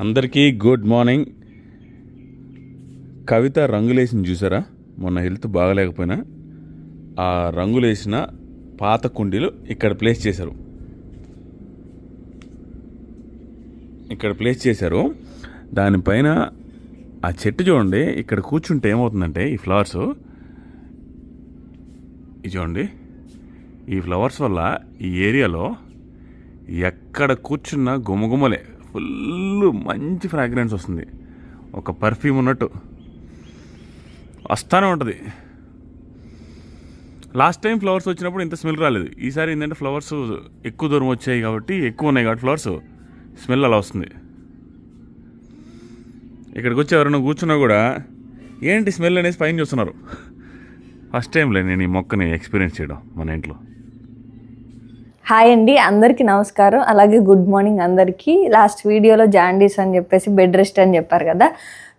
అందరికీ good morning. కవిత రంగులేసింది చూసారా? మొన్న హెల్త్ బాగలేకపోయినా ఆ రంగులేసిన పాత కుండీలు ఇక్కడ ప్లేస్ చేశారు. దానిపైన ఆ చెట్టు చూడండి. ఇక్కడ కూర్చుంటే ఏమవుతుందంటే ఈ ఫ్లవర్స్ చూడండి, ఈ ఫ్లవర్స్ వల్ల ఈ ఏరియాలో ఎక్కడ కూర్చున్నా గుమగుమలే, ఫుల్ మంచి ఫ్రాగ్రెన్స్ వస్తుంది. ఒక పర్ఫ్యూమ్ ఉన్నట్టు వస్తూనే ఉంటుంది. లాస్ట్ టైం ఫ్లవర్స్ వచ్చినప్పుడు ఇంత స్మెల్ రాలేదు. ఈసారి ఏంటంటే ఫ్లవర్స్ ఎక్కువ దూరం వచ్చాయి కాబట్టి, ఎక్కువ ఉన్నాయి కాబట్టి ఫ్లవర్స్ స్మెల్ అలా వస్తుంది. ఇక్కడికి వచ్చి ఎవరైనా కూర్చున్నా కూడా ఏంటి స్మెల్ అనేసి పైన చూస్తున్నారు. ఫస్ట్ టైంలే నేను ఈ మొక్కని ఎక్స్పీరియన్స్ చేయడం మన ఇంట్లో. హాయ్ అండి, అందరికీ నమస్కారం, అలాగే గుడ్ మార్నింగ్ అందరికీ. లాస్ట్ వీడియోలో జాండీస్ అని చెప్పేసి బెడ్ రెస్ట్ అని చెప్పారు కదా,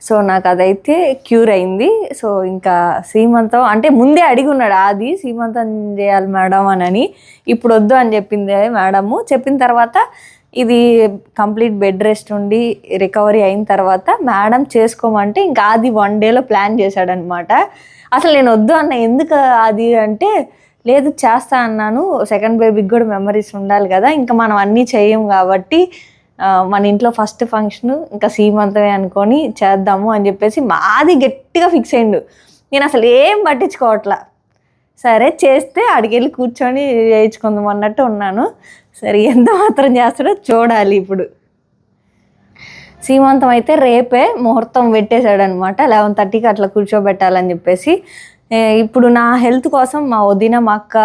సో నాకు అదైతే క్యూర్ అయింది. సో ఇంకా సీమంతం అంటే ముందే అడిగి ఉన్నాడు, అది సీమంతం చేయాలి మేడం అని. ఇప్పుడు వద్దు అని చెప్పింది మేడము. చెప్పిన తర్వాత ఇది కంప్లీట్ బెడ్ రెస్ట్ ఉండి రికవరీ అయిన తర్వాత మేడం చేసుకోమంటే ఇంకా అది 1 డేలో ప్లాన్ చేశాడనమాట. అసలు నేను వద్దు అన్న, ఎందుకు అది అంటే లేదు చేస్తా అన్నాను, సెకండ్ బేబీకి కూడా మెమరీస్ ఉండాలి కదా, ఇంకా మనం అన్నీ చేయం కాబట్టి మన ఇంట్లో ఫస్ట్ ఫంక్షన్ ఇంకా సీమంతమే అనుకొని చేద్దాము అని చెప్పేసి మాది గట్టిగా ఫిక్స్ అయ్యిండు. నేను అసలు ఏం పట్టించుకోవట్లా, సరే చేస్తే అడిగెళ్ళి కూర్చొని చేయించుకుందాం అన్నట్టు ఉన్నాను. సరే ఎంత మాత్రం చేస్తాడో చూడాలి. ఇప్పుడు సీమంతం అయితే రేపే ముహూర్తం పెట్టేశాడనమాట. 11:30కి అట్లా కూర్చోబెట్టాలని చెప్పేసి. ఇప్పుడు నా హెల్త్ కోసం మా వదిన మా అక్క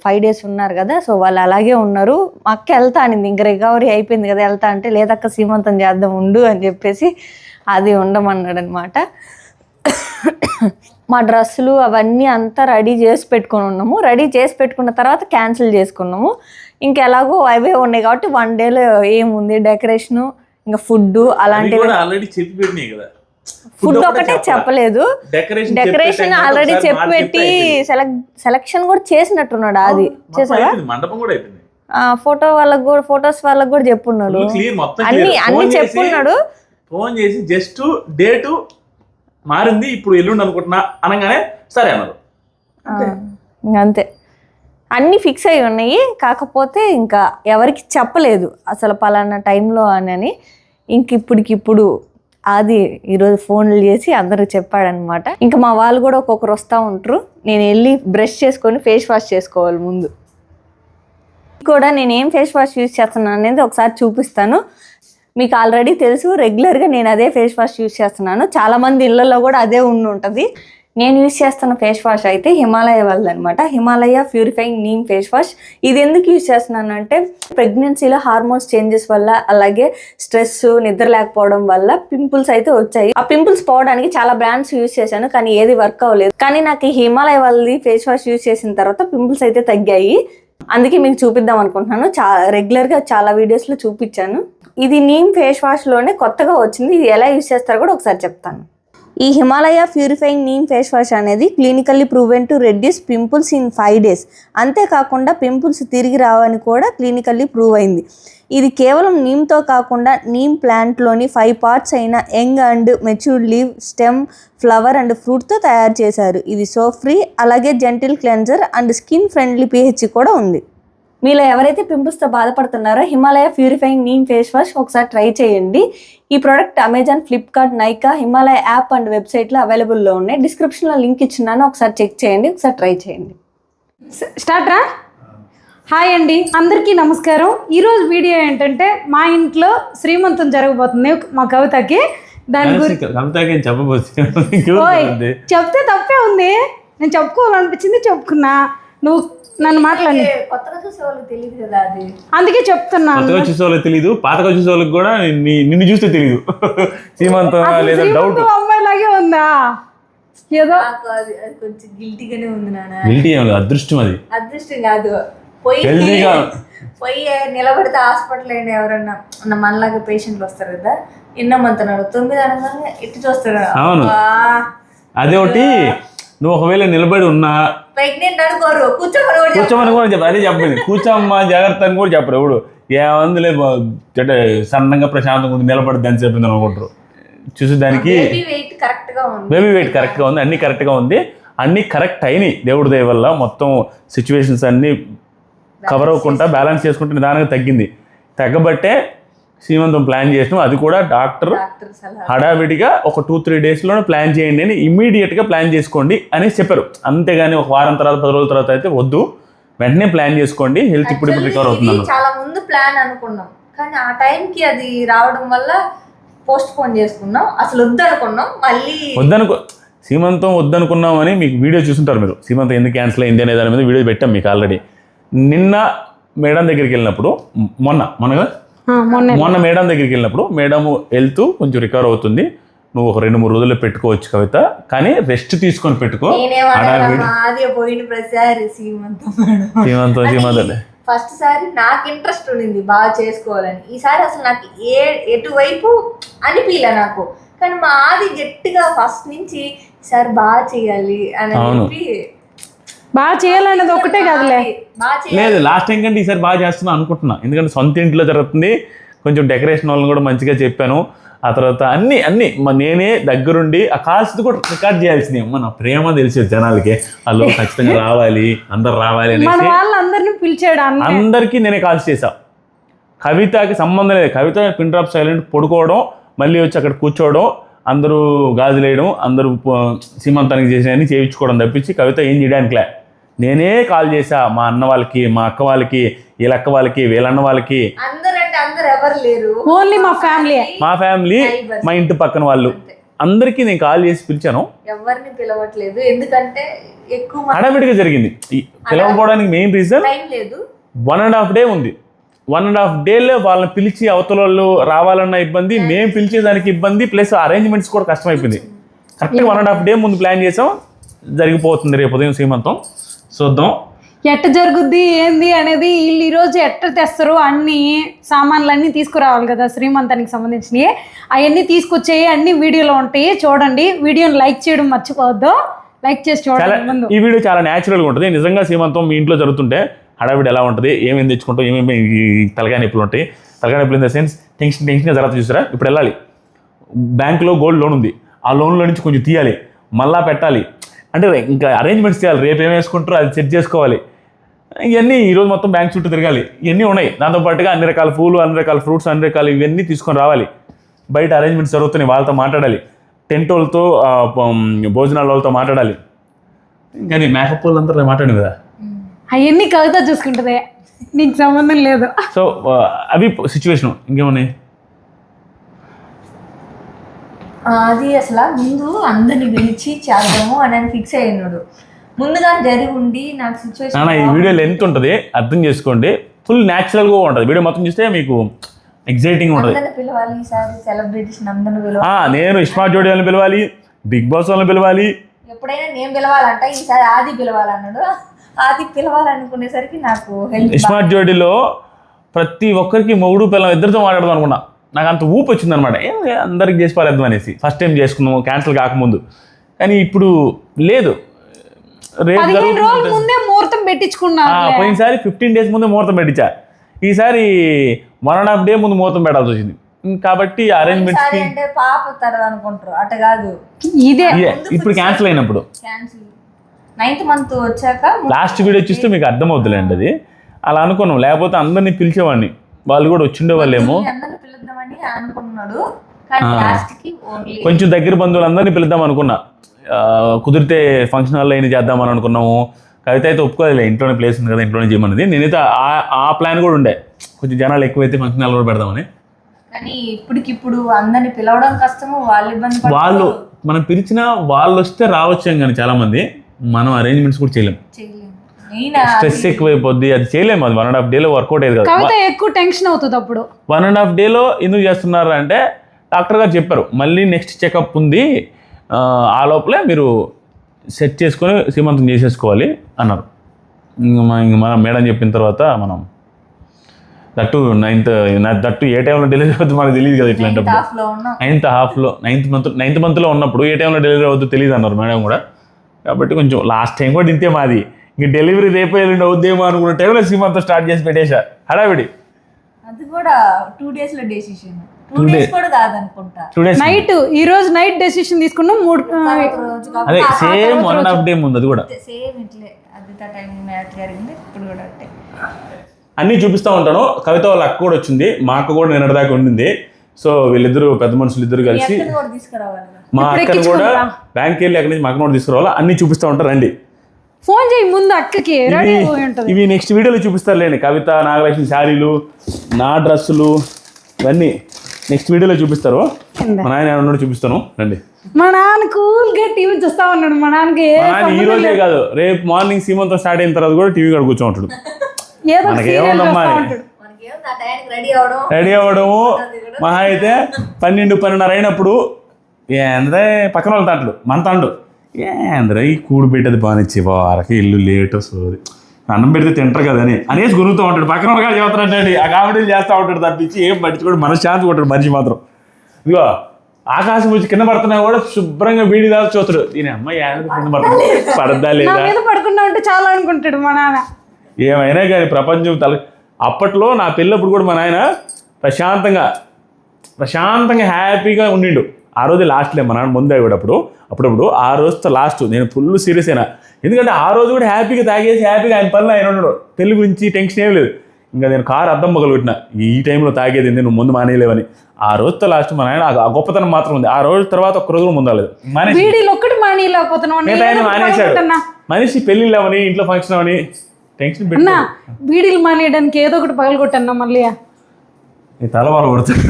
5 డేస్ ఉన్నారు కదా, సో వాళ్ళు అలాగే ఉన్నారు. మా అక్క వెళ్తా అనింది, ఇంకా రికవరీ అయిపోయింది కదా వెళ్తా అంటే, లేదక్క సీమంతం చేద్దాం ఉండు అని చెప్పేసి అది ఉండమన్నాడు అనమాట. మా డ్రెస్సులు అవన్నీ అంతా రెడీ చేసి పెట్టుకుని ఉన్నాము. రెడీ చేసి పెట్టుకున్న తర్వాత క్యాన్సిల్ చేసుకున్నాము. ఇంకెలాగో అవే ఉన్నాయి కాబట్టి 1 డేలో ఏముంది డెకరేషను, ఇంకా ఫుడ్ అలాంటివి. ఫుడ్ ఒకటే చెప్పలేదు, డెకరేషన్ ఆల్రెడీ చెప్పి పెట్టి సెలక్షన్ కూడా చేసినట్టున్నాడు. అది చేసారా? ఫోటో వాళ్ళకి కూడా, ఫొటోస్ వాళ్ళకి కూడా చెప్పున్నాడు, అన్ని చెప్పున్నాడు. ఫోన్ చేసి జస్ట్ డేటు మారింది, ఇప్పుడు ఎల్లుండి అనుకుంటున్నా అనగానే సరే అన్నారు. అంతే, అన్నీ ఫిక్స్ అయి ఉన్నాయి. కాకపోతే ఇంకా ఎవరికి చెప్పలేదు అసలు పలానా టైంలో అని. ఇంక ఇప్పటికిప్పుడు అది ఈరోజు ఫోన్లు చేసి అందరూ చెప్పాడనమాట. ఇంకా మా వాళ్ళు కూడా ఒక్కొక్కరు వస్తూ ఉంటారు. నేను వెళ్ళి బ్రష్ చేసుకొని ఫేస్ వాష్ చేసుకోవాలి. ముందు కూడా నేను ఏం ఫేస్ వాష్ యూజ్ చేస్తున్నాను అనేది ఒకసారి చూపిస్తాను. మీకు ఆల్రెడీ తెలుసు, రెగ్యులర్గా నేను అదే ఫేస్ వాష్ యూజ్ చేస్తున్నాను. చాలామంది ఇళ్ళల్లో కూడా అదే ఉంటుంది. నేను యూజ్ చేస్తున్న ఫేస్ వాష్ అయితే హిమాలయ వాళ్ళదనమాట. Himalaya purifying neem face wash. ఇది ఎందుకు యూజ్ చేస్తున్నానంటే, ప్రెగ్నెన్సీలో హార్మోన్స్ చేంజెస్ వల్ల, అలాగే స్ట్రెస్, నిద్ర లేకపోవడం వల్ల పింపుల్స్ అయితే వచ్చాయి. ఆ పింపుల్స్ పోవడానికి చాలా బ్రాండ్స్ యూజ్ చేశాను, కానీ ఏది వర్క్ అవ్వలేదు. కానీ నాకు ఈ హిమాలయ వాళ్ళది ఫేస్ వాష్ యూజ్ చేసిన తర్వాత పింపుల్స్ అయితే తగ్గాయి. అందుకే మీకు చూపిద్దాం అనుకుంటున్నాను. రెగ్యులర్గా చాలా వీడియోస్లో చూపించాను. ఇది నీమ్ ఫేస్ వాష్లోనే కొత్తగా వచ్చింది. ఇది ఎలా యూజ్ చేస్తారో కూడా ఒకసారి చెప్తాను. ఈ Himalaya purifying neem face wash అనేది clinically proven to reduce pimples in 5 days. అంతేకాకుండా పింపుల్స్ తిరిగి రావని కూడా క్లినికల్లీ ప్రూవ్ అయింది. ఇది కేవలం నీమ్తో కాకుండా నీమ్ ప్లాంట్లోని 5 పార్ట్స్ అయిన young and matured leave, stem, flower and ఫ్రూట్తో తయారు చేశారు. ఇది సోప్ ఫ్రీ, అలాగే gentle cleanser and skin friendly pH కూడా ఉంది. మీలో ఎవరైతే పింపుల్స్తో బాధపడుతున్నారో Himalaya purifying neem face wash ఒకసారి ట్రై చేయండి. ఈ product Amazon, Flipkart, Nykaa, Himalaya app and వెబ్సైట్లో అవైలబుల్లో ఉన్నాయి. డిస్క్రిప్షన్లో లింక్ ఇచ్చినాను, ఒకసారి చెక్ చేయండి, ఒకసారి ట్రై చేయండి. స్టార్ట్ రా. హాయ్ అండి, అందరికీ నమస్కారం. ఈరోజు వీడియో ఏంటంటే, మా ఇంట్లో శ్రీమంతం జరగబోతుంది మా కవితకి. దాని గురించి చెప్తే తప్పే ఉంది, నేను చెప్పుకోవాలనిపించింది చెప్పుకున్నా. నువ్వు నన్ను మాట్లాడి కొత్తగా చూసే వాళ్ళకి తెలియదు కదా, అది అందుకే చెప్తున్నా. కొత్తగా చూసే వాళ్ళకి తెలియదు, పాతగా చూసే వాళ్ళకి కూడా నిన్ను చూస్తే తెలియదు. సీమంతం లేదా డౌట్, అమ్మాయిలాగే ఉందా? ఏదో కొంచెం గిల్టీగానే ఉంది నాన్న. గిల్టీ ఏం లేదు, అదృష్టం. అది అదృష్టం కాదు, పోయి నిలబడితే హాస్పిటల్ అయినా ఎవరన్నా మనలాగా పేషెంట్లు వస్తారు కదా, ఎన్నమంటున్నాడు 9 అనగానే ఇటు చూస్తాడు. అవును, అదే ఒకటి. నువ్వు ఒకవేళ నిలబడి ఉన్నా ప్రెగ్నెంట్ అనుకోరు, కూర్చోమని కూడా చెప్పారు. అదే చెప్పింది, కూర్చోమ్మా జాగ్రత్త అని కూడా చెప్పరు ఎవడు. ఏమందులే అంటే సన్నగా ప్రశాంతంగా ఉంది నిలబడి దాన్ని చెప్పింది అనుకుంటారు. చూసేదానికి వెయిట్ కరెక్ట్ గా ఉంది, బేబీ వెయిట్ కరెక్ట్గా ఉంది, అన్నీ కరెక్ట్గా ఉంది, అన్నీ కరెక్ట్ అయినాయి దేవుడి దయ వల్ల. మొత్తం సిచ్యువేషన్స్ అన్నీ కవర్ అవ్వకుండా బ్యాలెన్స్ చేసుకుంటే నిదానంగా తగ్గింది. తగ్గబట్టే శ్రీమంతం ప్లాన్ చేసినాం. అది కూడా డాక్టర్ హడావిడిగా ఒక 2-3 డేస్లోనే ప్లాన్ చేయండి అని ఇమ్మీడియట్గా ప్లాన్ చేసుకోండి అని చెప్పారు. అంతేగాని ఒక వారం తర్వాత 10 రోజుల తర్వాత అయితే వద్దు, వెంటనే ప్లాన్ చేసుకోండి, హెల్త్ ఇప్పుడు రికవర్ అవుతుంది. చాలా ముందు ప్లాన్ అనుకున్నాం కానీ ఆ టైంకి అది రావడం వల్ల పోస్ట్ పోన్ చేసుకున్నాం. అసలు వద్దనుకున్నాం, మళ్ళీ సీమంతం వద్దనుకున్నామని మీకు వీడియో చూసుంటారు మీరు. సీమంతం ఎందుకు క్యాన్సిల్ అయింది అనే దాని మీద వీడియో పెట్టాం మీకు ఆల్రెడీ. నిన్న మేడం దగ్గరికి వెళ్ళినప్పుడు మొన్న మేడం దగ్గరికి వెళ్ళినప్పుడు మేడం హెల్త్ కొంచెం రికవర్ అవుతుంది, నువ్వు ఒక 2-3 రోజుల్లో పెట్టుకోవచ్చు కవిత, కానీ రెస్ట్ తీసుకొని పెట్టుకో. సీమంతం ఫస్ట్ సారి నాకు ఇంట్రెస్ట్ ఉండింది బాగా చేసుకోవాలని, ఈసారి అసలు నాకు ఎటువైపు అనిపించలే నాకు. కానీ మా ఆది గట్టిగా ఫస్ట్ నుంచి ఈసారి బాగా చేయాలి అని చెప్పి బాగా చేయాలన్నది ఒకటే కదలే, లేదు లాస్ట్ టైం కంటే ఈసారి బాగా చేస్తున్నా అనుకుంటున్నా. ఎందుకంటే సొంత ఇంట్లో జరుగుతుంది, కొంచెం డెకరేషన్ వాళ్ళని కూడా మంచిగా చెప్పాను. ఆ తర్వాత అన్నీ నేనే దగ్గరుండి ఆ కాల్స్ది కూడా రికార్డ్ చేయాల్సింది. అమ్మ నా ప్రేమ తెలిసేది జనాలకి, వాళ్ళు ఖచ్చితంగా రావాలి, అందరు రావాలి అనేసి అందరికీ నేనే కాల్స్ చేశా. కవితకి సంబంధం లేదు, కవిత పిన్ డ్రాప్ సైలెంట్ పడుకోవడం, మళ్ళీ వచ్చి అక్కడ కూర్చోవడం, అందరూ గాజులు వేయడం, అందరూ సీమంతానికి చేసినవన్నీ చేయించుకోవడం తప్పించి కవిత ఏం చేయడానికిలే. నేనే కాల్ చేశా మా అన్న వాళ్ళకి, మా అక్క వాళ్ళకి, వీళ్ళ అక్క వాళ్ళకి, వీళ్ళన్న వాళ్ళకి, ఓన్లీ మా ఫ్యామిలీ, మా ఇంటి పక్కన వాళ్ళు అందరికీ నేను కాల్ చేసి పిలిచాను. ఎవరిని పిలవట్లేదు ఎందుకంటే ఎక్కువ హడావిడిగా జరిగింది. పిలవకపోవడానికి మెయిన్ రీజన్ 1.5 డే ఉంది. 1.5 డేలో వాళ్ళని పిలిచి అవతల వాళ్ళు రావాలన్న ఇబ్బంది, మేము పిలిచేదానికి ఇబ్బంది, ప్లస్ అరేంజ్మెంట్స్ కూడా కష్టమైపోయింది. కరెక్ట్గా 1.5 డే ముందు ప్లాన్ చేసాం, జరిగిపోతుంది రేపు ఉదయం సీమంతం. చూద్దాం ఎట్ట జరుగుద్ది ఏంది అనేది. వీళ్ళు ఈరోజు ఎట్ట తెస్తారు, అన్ని సామాన్లు అన్నీ తీసుకురావాలి కదా శ్రీమంతానికి సంబంధించినవి, అవన్నీ తీసుకొచ్చేవి అన్ని వీడియోలో ఉంటాయి చూడండి. వీడియోని లైక్ చేయడం మర్చిపోవద్దు, లైక్ చేసి చూడండి. ఈ వీడియో చాలా న్యాచురల్గా ఉంటుంది. నిజంగా సీమంతం మీ ఇంట్లో జరుగుతుంటే హడావిడి ఎలా ఉంటుంది, ఏమేమి తెచ్చుకుంటాం, ఏమేమి తలకాయ నొప్పులు ఉంటాయి. తలకాయ నొప్పులు ఇన్ ద సెన్స్ టెన్షన్గా జరుగుతుంది చూసారా. ఇప్పుడు వెళ్ళాలి, బ్యాంకులో గోల్డ్ లోన్ ఉంది, ఆ లోన్లో నుంచి కొంచెం తీయాలి, మళ్ళా పెట్టాలి, అంటే ఇంకా అరేంజ్మెంట్స్ చేయాలి. రేపు ఏం వేసుకుంటారో అది సెట్ చేసుకోవాలి. ఇవన్నీ ఈరోజు మొత్తం బ్యాంక్ చుట్టూ తిరగాలి, ఇవన్నీ ఉన్నాయి. దాంతోపాటుగా అన్ని రకాల పూలు, అన్ని రకాల ఫ్రూట్స్, అన్ని రకాలు ఇవన్నీ తీసుకొని రావాలి. బయట అరేంజ్మెంట్స్ జరుగుతున్నాయి, వాళ్ళతో మాట్లాడాలి, టెంట్ వాళ్ళతో, భోజనాల వాళ్ళతో మాట్లాడాలి. కానీ మేకప్ వాళ్ళంతా మాట్లాడింది కదా, అవన్నీ కవిత చూసుకుంటుంది, నీకు సంబంధం లేదు. సో అవి సిచ్యువేషన్. ఇంకేమున్నాయి అది అసలు ముందు అందరిని పిలిచి చేద్దాము అని ఫిక్స్ అయ్యాడు. ముందుగా జరిగి ఉండి నాకు సిచ్యువేషన్ ఈ వీడియో లెంత్ ఉంటుంది, అర్థం చేసుకోండి. ఫుల్ న్యాచురల్గా ఉంటుంది వీడియో మొత్తం చూస్తే, మీకు ఎగ్జైటింగ్ ఉంటుంది. పిలవాలి ఈసారి సెలబ్రిటీస్ అందరిని పిలవాలి. నేను ఇస్మార్ట్ జోడీ వాళ్ళని పిలవాలి, బిగ్ బాస్ వాళ్ళని పిలవాలి. ఎప్పుడైనా నేను పిలవాలంట, ఈసారి ఆది పిలవాలన్నాడు. ఆది పిలవాలనుకునేసరికి నాకు ఇస్మార్ట్ జోడీలో ప్రతి ఒక్కరికి మొగుడు పిల్లలు ఇద్దరితో మాట్లాడదాం అనుకున్నా. నాకు అంత ఊపు వచ్చిందనమాట, అందరికి చేసి పారేద్దాం అనేసి. ఫస్ట్ టైం చేసుకున్నాము క్యాన్సిల్ కాకముందు, కానీ ఇప్పుడు లేదు. ముహూర్తం పెట్టించుకున్నా. పోయినసారి 15 days ముందే ముహూర్తం పెట్టించా, ఈసారి 1.5 day ముందు ముహూర్తం పెట్టాల్సి వచ్చింది. కాబట్టి అరేంజ్మెంట్స్ అనుకుంటారు అట కాదు, ఇదే ఇప్పుడు క్యాన్సిల్ అయినప్పుడు 9th month వచ్చాక లాస్ట్ వీడియో చూస్తే మీకు అర్థమవుతుందండి. అది అలా అనుకున్నాం, లేకపోతే అందరినీ పిలిచేవాడిని, వాళ్ళు కూడా వచ్చిండే వాళ్ళేమో. కొంచెం దగ్గర బంధువులందరినీ పిలుద్దాం అనుకున్నా, కుదిరితే ఫంక్షన్ హాల్లో అయినా చేద్దామని అనుకున్నాము. కవిత అయితే ఒప్పుకోలేదు, ఇంట్లోనే ప్లేస్ ఉంది కదా ఇంట్లోనే చేయమన్నది. నేనైతే ఆ ప్లాన్ కూడా ఉండే, కొంచెం జనాలు ఎక్కువైతే ఫంక్షన్ హాల్ కూడా పెడదామని. కానీ ఇప్పటికిప్పుడు అందరిని పిలవడం కష్టము, వాళ్ళు ఇబ్బంది. వాళ్ళు మనం పిలిచినా వాళ్ళు వస్తే రావచ్చాం, కానీ చాలా మంది మనం అరేంజ్మెంట్స్ కూడా చేయలేము, స్ట్రెస్ ఎక్కువైపోద్ది, అది చేయలేము. అది 1.5 day వర్కౌట్ అయ్యేది కదా. కవిత ఎక్కువ టెన్షన్ అవుతుంది అప్పుడు. 1.5 day ఎందుకు చేస్తున్నారు అంటే డాక్టర్ గారు చెప్పారు, మళ్ళీ నెక్స్ట్ చెకప్ ఉంది, ఆ లోపలే మీరు సెట్ చేసుకొని సీమంతం చేసేసుకోవాలి అన్నారు. ఇంక మనం మేడం చెప్పిన తర్వాత మనం దట్టు 9th ఏ టైంలో డెలివరీ అవుతుంది మనకు తెలియదు కదా. ఇట్లాంటప్పుడు 9th monthలో ఉన్నప్పుడు ఏ టైంలో డెలివరీ అవుతుందో తెలియదు అన్నారు మేడం కూడా. కాబట్టి కొంచెం లాస్ట్ టైం కూడా ఇంతే మాది. ఇంక డెలివరీ రేపు ఎల్లుండి అవుద్దేమో అనుకున్న టైంలో సీమంతం స్టార్ట్ చేసి పెట్టేశా హడావిడి. అది కూడా 2 days లో డెసిషన్ 2 days కూడా కాదనుకుంటా 2 days నైట్ ఈ రోజు నైట్ డెసిషన్ తీసుకున్నాం 3 అదే సేమ్ 1.5 day ముందు అది కూడా సేమ్ ఇట్లే అది టైం మ్యాచ్ జరిగింది ఇప్పుడు కూడా అంటే అన్నీ చూపిస్తూ ఉంటాను. కవిత వాళ్ళ అక్క కూడా వచ్చింది, మా అక్క కూడా నిన్నటిదాకా ఉండింది. సో వీళ్ళిద్దరు పెద్ద మనుషులు ఇద్దరు కలిసి కూడా తీసుకురావాలి మా అక్కను కూడా బ్యాంక్కి వెళ్ళి అక్కడి నుంచి మా అక్కను కూడా తీసుకురావాలి. అన్నీ చూపిస్తూ ఉంటారు, రండి. ఫోన్ చేయి ముందు అక్కకి రెడీ అయిపోయి ఉంటుంది. ఇవి నెక్స్ట్ వీడియోలో చూపిస్తారులేండి. కవిత నాగలక్ష్మి శారీలు, నా డ్రెస్సులు ఇవన్నీ నెక్స్ట్ వీడియోలో చూపిస్తారు. మా నాయన ఏమన్నా చూపిస్తాను, రండి. మా నాన్న కూల్గా టీవీ చూస్తా ఉన్నాడు. మా నాన్నకి మా నాయన ఈ రోజే కాదు, రేపు మార్నింగ్ సీమంతో స్టార్ట్ అయిన తర్వాత కూడా టీవీ కాడ కూర్చో ఉంటాడు. ఏదో మనకేమమ్మా రెడీ అవ్వడము మహా అయితే 12-12:30 అయినప్పుడు ఏంద్రే పక్కన వాళ్ళు తాంటాడు మన తాండు ఏంద్ర ఈ కూడు పెట్టేది బానిచ్చి వారకి ఇల్లు లేట్ సోది అన్నం పెడితే తింటారు కదా అని అనేసి గురుగుతూ ఉంటాడు. పక్కన వాళ్ళు కూడా చెబుతారంటే ఆ కామెడీలు చేస్తూ ఉంటాడు తప్పించి ఏం పట్టించుకోడు. మనశ్శాంతి కొట్టాడు మనిషి మాత్రం. ఇదిగో ఆకాశం వచ్చి కింద పడుతున్నా కూడా శుభ్రంగా వీడి దాకా చూస్తాడు. దీని అమ్మాయి కింద పడుతుంది పడద్దా లేదా పడుకున్నా ఉంటే చాలా అనుకుంటాడు మా నాన్న. ఏమైనా కానీ ప్రపంచం అప్పట్లో నా పెళ్ళప్పుడు కూడా మా నాయన ప్రశాంతంగా హ్యాపీగా ఉండిండు. ఆ రోజు లాస్ట్లే మా నాన్న ముందే కూడా అప్పుడప్పుడు ఆ రోజుతో లాస్ట్ నేను ఫుల్ సీరియస్ అయినా. ఎందుకంటే ఆ రోజు కూడా హ్యాపీగా తాగేసి హ్యాపీగా ఆయన పనులు ఆయన ఉన్నాడు. పెళ్లి గురించి టెన్షన్ ఏం లేదు. ఇంకా నేను కారు అద్దం మొగలుపెట్టిన ఈ టైంలో తాగేది నువ్వు ముందు మానేయలేవని. ఆ రోజుతో లాస్ట్ మా నాయన ఆ గొప్పతనం మాత్రం ఉంది. ఆ రోజు తర్వాత ఒక్క రోజు ముందాలేదు మానేశాడు. మనిషి పెళ్ళిళ్ళు అవని ఇంట్లో ఫంక్షన్ అవని టెన్షన్ పెట్టినా బీడీలు మానేయడానికి ఏదో ఒకటి పగలగొట్టన్నా మళ్ళీ నీ తల వాళ్ళు కొడుతుంది.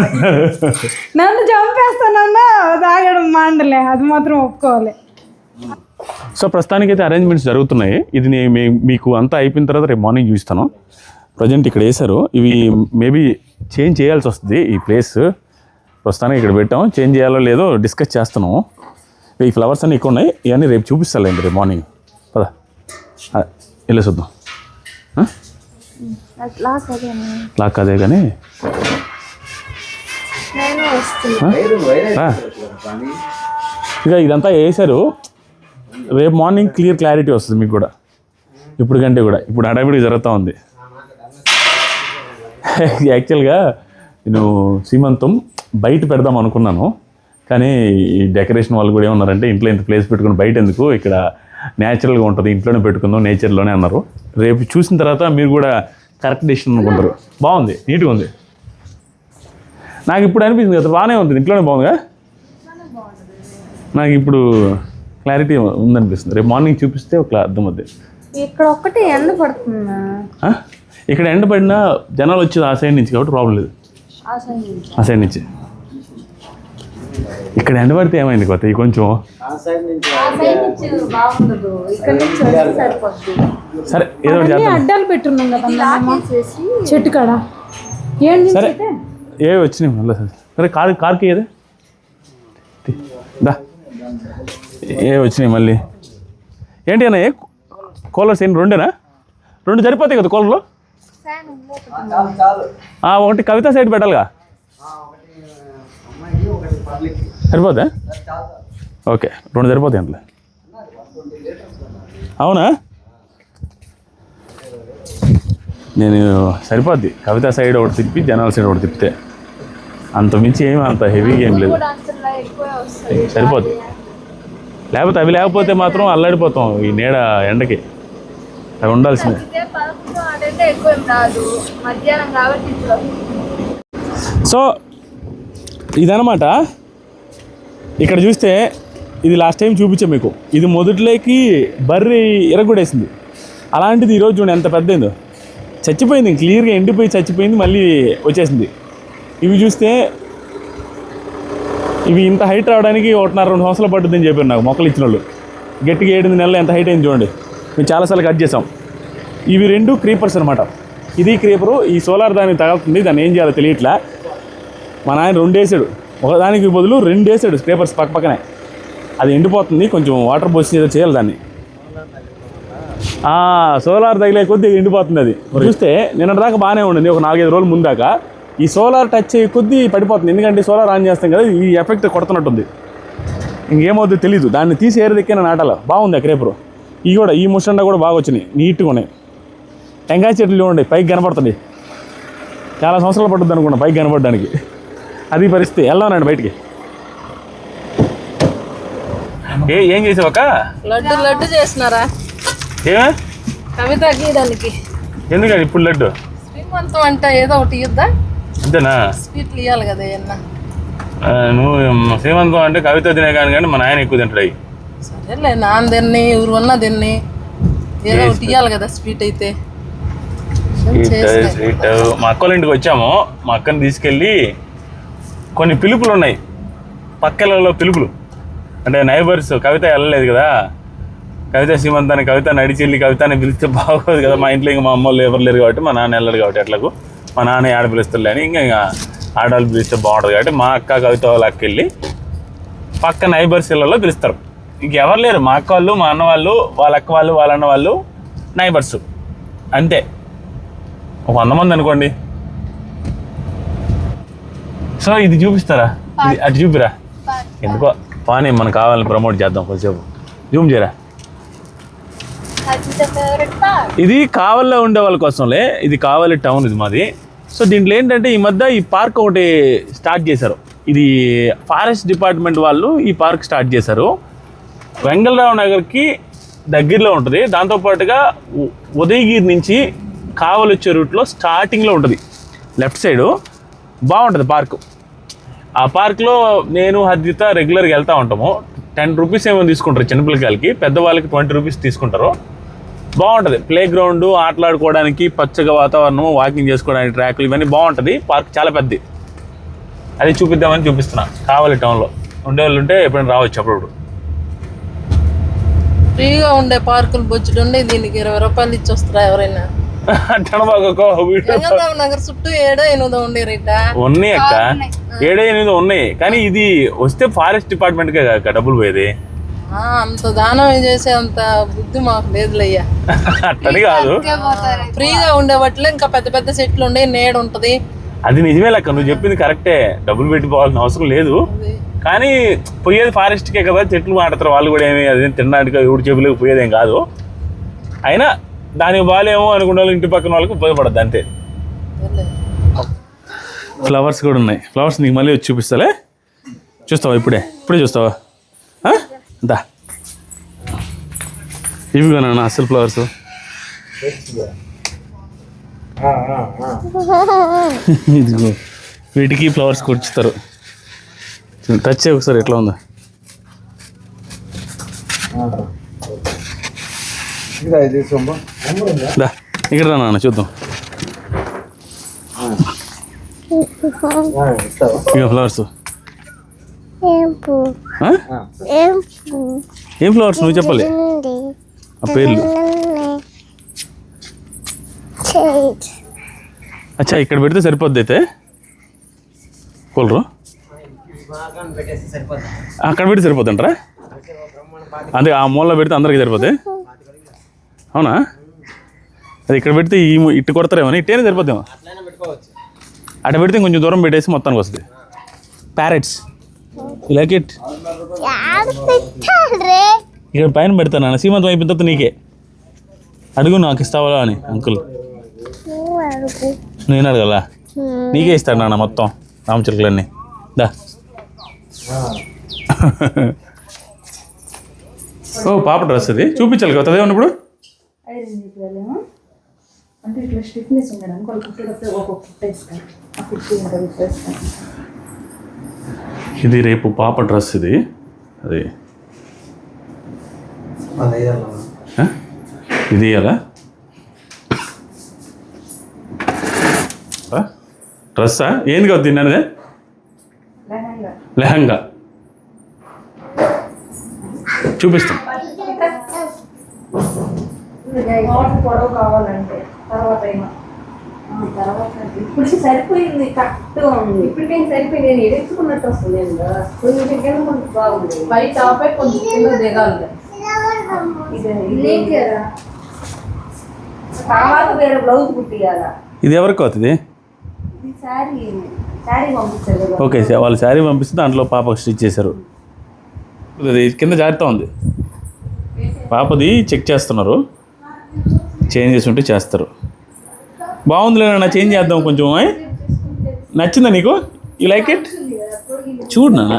నన్ను చంపేస్తానన్నా తాగడం మాండలే, అది మాత్రం ఒప్పుకోవాలి. సో ప్రస్తుతానికైతే అరేంజ్మెంట్స్ జరుగుతున్నాయి. ఇది నేను మీకు అంతా అయిపోయిన తర్వాత రేపు మార్నింగ్ చూస్తాను. ప్రజెంట్ ఇక్కడ వేశారు. ఇవి మేబీ చేంజ్ చేయాల్సి వస్తుంది. ఈ ప్లేస్ ప్రస్తుతానికి ఇక్కడ పెట్టాం. చేంజ్ చేయాలో లేదో డిస్కస్ చేస్తున్నాము. ఈ ఫ్లవర్స్ అన్నీ ఎక్కువ ఉన్నాయి. ఇవన్నీ రేపు చూపిస్తాలేండి రేపు మార్నింగ్. పదా వెళ్ళే చూద్దాం. లాక్ అదే కానీ ఇక ఇదంతా వేసారు. రేపు మార్నింగ్ క్లారిటీ వస్తుంది మీకు కూడా. ఇప్పుడు కంటే కూడా ఇప్పుడు హడావిడి జరుగుతూ ఉంది. యాక్చువల్గా నేను సీమంతం బయట పెడదాం అనుకున్నాను, కానీ ఈ డెకరేషన్ వాళ్ళు కూడా ఏమన్నారంటే ఇంట్లో ఇంత ప్లేస్ పెట్టుకుని బయట ఎందుకు, ఇక్కడ న్యాచురల్గా ఉంటుంది, ఇంట్లోనే పెట్టుకుందాం నేచర్లోనే అన్నారు. రేపు చూసిన తర్వాత మీరు కూడా కరెక్ట్ డెసిషన్ అనుకుంటారు. బాగుంది, నీట్గా ఉంది. నాకు ఇప్పుడు అనిపిస్తుంది కదా బాగానే ఉంటుంది, ఇంట్లోనే బాగుందిగా. నాకు ఇప్పుడు క్లారిటీ ఉందనిపిస్తుంది. రేపు మార్నింగ్ చూపిస్తే ఒక అర్థం అవుతుంది. ఇక్కడ ఒక్కటి ఎండ పడుతుందా? ఇక్కడ ఎండ పడినా జనాలు వచ్చేది ఆ సైడ్ నుంచి కాబట్టి ప్రాబ్లం లేదు. ఆ సైడ్ నుంచి ఇక్కడ ఎండ పడితే ఏమైంది కొత్త కొంచెం సరే ఏదో అడ్డాలు పెట్టున్నాం కదా చెట్టు కాడ. సరే ఏ వచ్చినాయి మళ్ళీ. సరే కార్కి ఏదే దా ఏ వచ్చినాయి మళ్ళీ. ఏంటి అన్న కూలర్స్ ఏంటి? రెండేనా? 2 సరిపోతాయి కదా కూలర్లో? ఒకటి కవిత సైడ్ పెట్టాలిగా, సరిపోతా? ఓకే 2 సరిపోతాయి అంతలే. అవునా? నేను సరిపోద్ది. కవిత సైడ్ ఒకటి తిప్పి జనాల సైడ్ ఒకటి తిప్పితే అంత మించి ఏమి అంత హెవీగా ఏం లేదు, సరిపోద్ది. లేకపోతే అవి లేకపోతే మాత్రం అల్లాడిపోతాం ఈ నీడ ఎండకి. అవి ఉండాల్సిందే. సో ఇదనమాట. ఇక్కడ చూస్తే ఇది లాస్ట్ టైం చూపించాం మీకు. ఇది మొదట్లోకి బర్రి ఎరగొడేసింది. అలాంటిది ఈరోజు చూడండి ఎంత పెద్దయిందో. చచ్చిపోయింది, క్లియర్గా ఎండిపోయి చచ్చిపోయింది, మళ్ళీ వచ్చేసింది. ఇవి చూస్తే ఇవి ఇంత హైట్ రావడానికి 1.5-2 సంవత్సరాలు పడుతుందని చెప్పారు నాకు మొక్కలు ఇచ్చిన వాళ్ళు. గట్టిగా 7 నెలలు ఎంత హైట్ అయింది చూడండి. మేము చాలాసార్లు కట్ చేసాం. ఇవి 2 క్రీపర్స్ అనమాట. ఇది క్రీపరు, ఈ సోలార్ దానికి తగులుతుంది. దాన్ని ఏం చేయాలో తెలియట్లా. మా నాయన 2 వేసాడు, ఒకదానికి బదులు 2 వేసాడు క్రీపర్స్ పక్కనే. అది ఎండిపోతుంది, కొంచెం వాటర్ పోసి ఏదో చేయాలి దాన్ని. సోలార్ తగిలే కొద్దీ ఎండిపోతుంది. అది చూస్తే నిన్నటిదాకా బాగానే ఉండింది, ఒక 4-5 రోజుల ముందు దాకా. ఈ సోలార్ టచ్ అయ్యే కొద్దీ పడిపోతుంది. ఎందుకంటే సోలార్ ఆన్ చేస్తాం కదా, ఈ ఎఫెక్ట్ కొడుతున్నట్టుంది. ఇంకేమవుతుందో తెలీదు. దాన్ని తీసి ఏరదెక్కిన నాటాల. బాగుంది ఆ క్రేపరు. ఇవి కూడా ఈ ముషండా కూడా బాగా వచ్చినాయి, నీట్గా ఉన్నాయి. టెంకాయ చెట్లు చూడండి పైకి కనపడుతుంది. చాలా సంవత్సరాలు పడుతుంది అనుకున్నా పైకి కనపడడానికి. అది పరిస్థితి. వెళ్దానండి బయటికి. ఏం చేసావక్క? లడ్డు చేసినారా? ఏమే కవిత గీయడానికి. ఎందుకని ఇప్పుడు లడ్డు? శ్రీమంతం అంటే ఏదో ఒకటి ఇద్దా, అంతేనా? స్వీట్లు ఇవ్వాలి కదా ఏమన్నా. నువ్వు శ్రీమంతం అంటే కవిత తినే కానీ మా నాయన ఎక్కువ తింటాడు. అవి సరేలే, నాన్న తిన్ని ఊరు ఉన్న తిన్ని ఏదో ఒకటి ఇవ్వాలి కదా స్వీట్ అయితే. స్వీట్ మా అక్కల ఇంటికి వచ్చాము. మా అక్కని తీసుకెళ్ళి కొన్ని పిలుపులు ఉన్నాయి, పక్కలలో పిలుపులు అంటే నైబర్స్. కవిత వెళ్ళలేదు కదా, కవిత శ్రీమంతాన్ని, కవిత నడిచెళ్ళి కవితని పిలిస్తే బాగోదు కదా. మా ఇంట్లో ఇంకా మా అమ్మ వాళ్ళు ఎవరు లేరు కాబట్టి, మా నాన్న వెళ్ళడు కాబట్టి ఎట్లాగో మా నాన్న ఆడ పిలుస్తారులే అని ఇంకా ఆడవాళ్ళు పిలిస్తే బాగుంటుంది కాబట్టి మా అక్క కవిత వాళ్ళ అక్క వెళ్ళి పక్క నైబర్స్ ఇళ్ళలో పిలుస్తారు. ఇంకెవరు లేరు, మా అక్క వాళ్ళు, మా అన్న వాళ్ళు, వాళ్ళ అక్క వాళ్ళు, వాళ్ళ అన్న వాళ్ళు, నైబర్స్ అంతే. ఒక 100 మంది అనుకోండి. సో ఇది చూపిస్తారా? ఇది అటు చూపిరా. ఎందుకో పానీ మనం కావాలని ప్రమోట్ చేద్దాం కొంచెంసేపు. జూమ్ చేయరా. ఇది కావలిలో ఉండే వాళ్ళ కోసంలే. ఇది కావలి టౌన్, ఇది మాది. సో దీంట్లో ఏంటంటే ఈ మధ్య ఈ పార్క్ ఒకటి స్టార్ట్ చేశారు. ఇది ఫారెస్ట్ డిపార్ట్మెంట్ వాళ్ళు ఈ పార్క్ స్టార్ట్ చేశారు. వెంగళరావు నగర్కి దగ్గరలో ఉంటుంది. దాంతోపాటుగా ఉదయగిరి నుంచి కావలి వచ్చే రూట్లో స్టార్టింగ్లో ఉంటుంది, లెఫ్ట్ సైడు. బాగుంటుంది పార్కు. ఆ పార్క్లో నేను హద్విత రెగ్యులర్గా వెళ్తూ ఉంటాము. 10 రూపీస్ ఏమో తీసుకుంటారు చిన్నపిల్లకాయలకి, పెద్దవాళ్ళకి 20 రూపీస్ తీసుకుంటారు. బాగుంటుంది. ప్లే గ్రౌండ్, ఆటలాడుకోవడానికి, పచ్చగా వాతావరణం, వాకింగ్ చేసుకోవడానికి ట్రాక్లు, ఇవన్నీ బాగుంటుంది. పార్క్ చాలా పెద్దది. అది చూపిద్దామని చూపిస్తున్నా. కావలి టౌన్లో ఉండేవాళ్ళు ఉంటే ఎప్పుడైనా రావచ్చు అప్పుడప్పుడు. ఫ్రీగా ఉండే పార్కులు బొచ్చుడు ఉండే. దీనికి 20 రూపాయలు ఇచ్చి వస్తారా ఎవరైనా? నగర్ చుట్టూ 7-8 ఉండే రేట ఉన్నాయి అక్క. 7-8 ఉన్నాయి. కానీ ఇది వస్తే ఫారెస్ట్ డిపార్ట్మెంట్కే అక్క డబ్బులు పోయేది. అంత దానం చేసే అంత బుద్ధి మాకు లేదులయ్యా. అట్టని కాదు, ఫ్రీగా ఉండే వాటిలో ఇంకా పెద్ద పెద్ద చెట్లు ఉండే, నీడ ఉంటది. అది నిజమే లెక్క, నువ్వు చెప్పింది కరెక్టే. డబ్బులు పెట్టిపోవాల్సిన అవసరం లేదు. కానీ పోయేది ఫారెస్ట్కే కదా, చెట్లు మాట్లాడతారు వాళ్ళు కూడా. ఏమి అదేం తినడానికి ఎవరి చెప్పులకు పోయేదేం కాదు. అయినా దానికి బాగాలేమో అనుకున్న వాళ్ళు ఇంటి పక్కన వాళ్ళకి ఉపయోగపడద్దు అంతే. ఫ్లవర్స్ కూడా ఉన్నాయి. ఫ్లవర్స్ నీకు మళ్ళీ వచ్చి చూపిస్తాలే. చూస్తావా? ఇప్పుడే చూస్తావా? దా, ఇవి కొనా అసలు ఫ్లవర్స్. ఇదిగో వీటికి ఫ్లవర్స్ కూర్చుతారు. టచ్ చేయ ఒకసారి, ఎట్లా ఉందా? దా, ఇక్కడ రా నాన్న చూద్దాం. ఇక ఫ్లవర్స్ ఏం ఫ్లవర్స్ నువ్వు చెప్పాలి ఆ పేర్లు. అచ్చా, ఇక్కడ పెడితే సరిపోద్ది అయితే. కూలరు అక్కడ పెడితే సరిపోతుంటారా? అదే ఆ మూలలో పెడితే అందరికీ సరిపోద్ది. అవునా? అది ఇక్కడ పెడితే ఇటు కొడతారేమో, ఇట్టేనే సరిపోద్దేమో. అటు పెడితే కొంచెం దూరం పెట్టేసి మొత్తానికి వస్తుంది. Parrots like it. ఇక్కడ పైన పెడతాను. సీమంతం అయిపోయిన తర్వాత నీకే అడుగు, నాకు ఇస్తావా అని అంకుల్. నేను అడగల, నీకే ఇస్తాడు నాన్న మొత్తం రామచిలుకలన్నీ. దా. ఓ పాప డ్రెస్ అది చూపించాలి కదా, అదే ఉన్నప్పుడు. ఇది రేపు పాప డ్రెస్. ఇది అది ఇది ఇయ్యాలా డ్రెస్సా? ఏంది కదా తిన్నానదే? లెహంగా చూపిస్తాం. ఇప్పుడు సరిపోయింది, కరెక్ట్గా ఉంది. ఇప్పటికేం సరిపోయింది. నేను ఎడుచుకున్నట్టు వస్తుంది. బాగుంది. బయట కొంచెం కింద దిగాలి. తర్వాత వేరే బ్లౌజ్ కుట్టియాలా. ఇది ఎవరికి అవుతుంది? శారీ పంపిస్తారు. ఓకే, వాళ్ళు శారీ పంపిస్తే దాంట్లో పాపకు స్టిచ్ చేశారు. అది కింద జాగ్రత్త ఉంది. పాపది చెక్ చేస్తున్నారు, చేంజ్ చేసి ఉంటే చేస్తారు. బాగుందిలే నాన్న, చేంజ్ చేద్దాం కొంచెం. నచ్చిందా నీకు? You like it? చూడు నాన్న,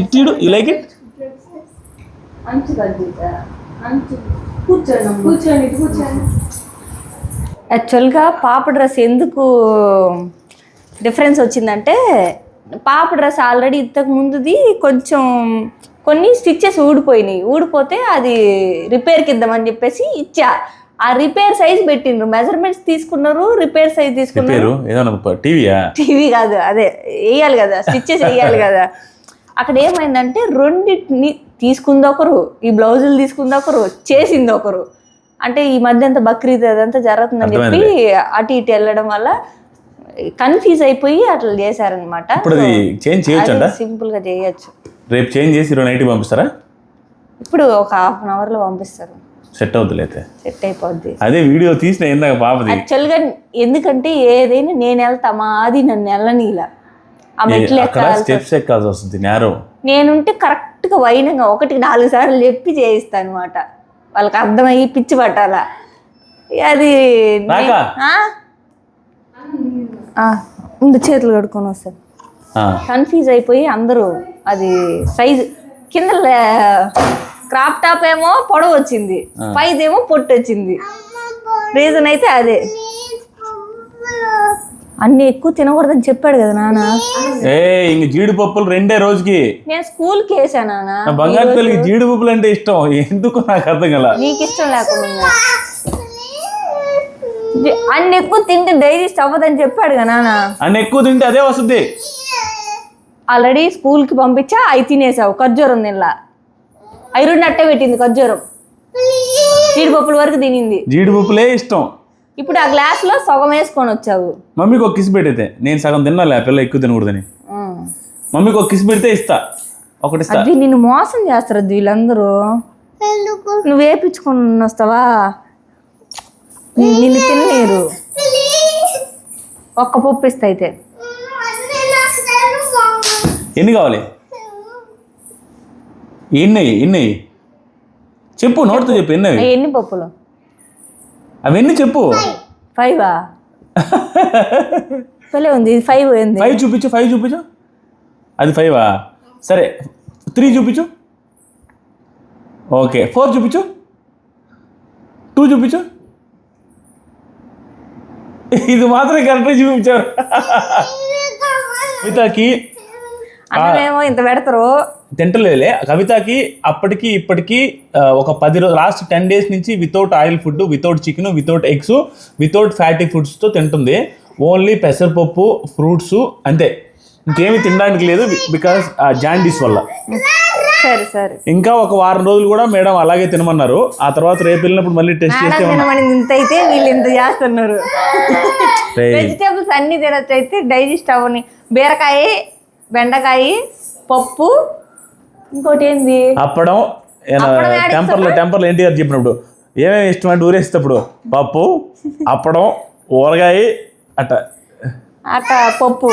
ఇటు చూడు. You like it? యాక్చువల్గా పాప డ్రెస్ ఎందుకు డిఫరెన్స్ వచ్చిందంటే, పాప డ్రెస్ ఆల్రెడీ ఇంతకు ముందుది కొంచెం కొన్ని స్టిచ్చెస్ ఊడిపోతే అది రిపేర్కి ఇద్దామని చెప్పేసి ఇచ్చా. ఆ రిపేర్ సైజ్ పెట్టిండ్రు, మెజర్మెంట్స్ తీసుకున్నారు, రిపేర్ సైజ్ తీసుకున్నారు. టీవీ కాదు, అదే వేయాలి కదా, స్టిచ్చెస్ వేయాలి కదా. అక్కడ ఏమైందంటే రెండింటిని తీసుకుంది ఒకరు, ఈ బ్లౌజులు తీసుకుంది ఒకరు, చేసింది ఒకరు. అంటే ఈ మధ్య అంతా బక్రీద్ అదంతా జరుగుతుందని చెప్పి అటు ఇటు వెళ్ళడం వల్ల కన్ఫ్యూజ్ అయిపోయి అట్లా చేశారనమాట. సింపుల్ గా చేయొచ్చు. రేపు చేంజ్ చేసి ఈరోజు నైట్ పంపిస్తారా? ఇప్పుడు ఒక ½ an hour లో పంపిస్తారు. సెట్ అవుతుంది అయితే, సెట్ అయిపోద్ది. అదే వీడియో తీసిన ఇందాక పాపది. యాక్చువల్గా ఎందుకంటే ఏదైనా నేను వెళ్తా, మాది నన్ను వెళ్ళనీలా. ఆ మెట్లు స్టెప్స్ ఎక్కాల్సి వస్తుంది నేరో. నేనుంటే కరెక్ట్ గా వైనంగా 1-4 సార్లు చెప్పి చేయిస్తా అనమాట. వాళ్ళకి అర్థమయ్యి పిచ్చి పట్టాలా. అది ముందు చేతులు కడుక్కొని వస్తారు. కన్ఫ్యూజ్ అయిపోయి అందరూ అది సైజు కింద క్రాప్ టాప్ ఏమో పొడవు వచ్చింది, పైదేమో పొట్టు వచ్చింది. రీజన్ అయితే అదే. అన్ని ఎక్కువ తినకూడదని చెప్పాడు కదా నాన్న. ఇంక జీడిపప్పులు 2 రోజుకి. నేను స్కూల్కి వేసాను నాన్న. బంగారు తల్లికి జీడిపప్పులు అంటే ఇష్టం, ఎందుకు నాకు అర్థం కదా. నీకు ఇష్టం లేకుండా అన్ని ఎక్కువ తింటే డైజెస్ట్ అవ్వదని చెప్పాడు కదా నాన్న. అన్ని ఎక్కువ తింటే అదే వస్తుంది. ఆల్రెడీ స్కూల్కి పంపించా, అవి తినేసావు. ఖర్జూరం తినలా, అవి 2 అట్టే పెట్టింది ఖర్జూరం. జీడిపప్పుల వరకు తినింది. జీడిపప్పులే ఇష్టం. ఇప్పుడు ఆ గ్లాస్ లో సగం వేసుకొని వచ్చావు. మమ్మీకి ఒక కిస్ పెట్టయితే, నేను సగం తినాలి, ఆ పిల్ల ఎక్కువ తినకూడదని. మమ్మీకి ఒక కిస్ పెడితే ఇస్తా, ఒకటి ఇస్తా. అది నిన్ను మోసం చేస్తారు వీళ్ళందరూ. నువ్వు వేపించుకొని వస్తావా? నిన్ను తినలేరు. ఒక్క పప్పు ఇస్తా అయితే. ఎన్ని కావాలి? ఎన్ని చెప్పు, నోటితో చెప్పు. ఎన్ని పప్పులు? అవన్నీ చెప్పు. 5 భలే ఉంది. 5 ఏంది? 5 చూపించు. 5 చూపించు. అది 5 సరే. 3 చూపించు. ఓకే. 4 చూపించు. 2 చూపించు. ఇది మాత్రం కరెక్ట్గా చూపించారు. కవితకి అన్నమేమో ఇంత పెడతారు, తింటలేదులే. కవితకి అప్పటికి ఇప్పటికి ఒక 10 రోజులు, లాస్ట్ 10 days నుంచి without oil food, without chicken, without eggs, without fatty ఫుడ్స్తో తింటుంది. ఓన్లీ పెసరపప్పు, ఫ్రూట్స్ అంతే, ఇంకేమి తినడానికి లేదు. బికాస్ జాండీస్ వల్ల. సరే సరే. ఇంకా ఒక వారం రోజులు కూడా మేడం అలాగే తినమన్నారు. ఆ తర్వాత రేపు వెళ్ళినప్పుడు మళ్ళీ టెస్ట్ చేస్తే ఇంత అయితే వీళ్ళు ఇంత చేస్తున్నారు. వెజిటేబుల్స్ అన్ని తినచ్చు అయితే డైజెస్ట్ అవ్వని. బీరకాయ, బెండకాయ, పప్పు, ఇంకోటి ఏంది అప్పడం. టెంపర్లో ఎన్టీఆర్ చెప్పినప్పుడు ఏమేమి ఇష్టం అంటే ఊరేసేటప్పుడు పప్పు, అప్పడం, ఊరగాయ అట్ట పప్పు,